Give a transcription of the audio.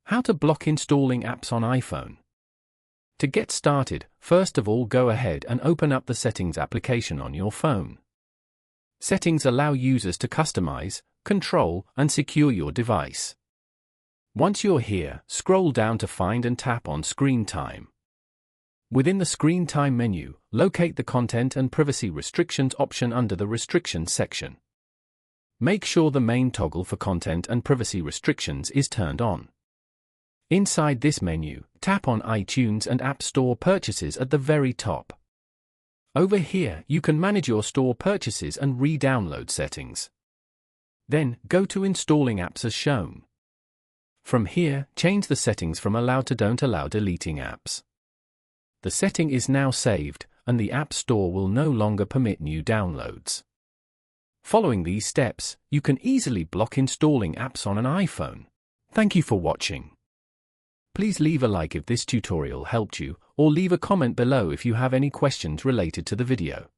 How to block installing apps on iPhone. To get started, first of all go ahead and open up the Settings application on your phone. Settings allow users to customize, control, and secure your device. Once you're here, scroll down to find and tap on Screen Time. Within the Screen Time menu, locate the Content and Privacy Restrictions option under the Restrictions section. Make sure the main toggle for Content and Privacy Restrictions is turned on. Inside this menu, tap on iTunes and App Store purchases at the very top. Over here, you can manage your store purchases and re-download settings. Then, go to Installing Apps as shown. From here, change the settings from Allow to Don't allow deleting apps. The setting is now saved, and the App Store will no longer permit new downloads. Following these steps, you can easily block installing apps on an iPhone. Thank you for watching. Please leave a like if this tutorial helped you, or leave a comment below if you have any questions related to the video.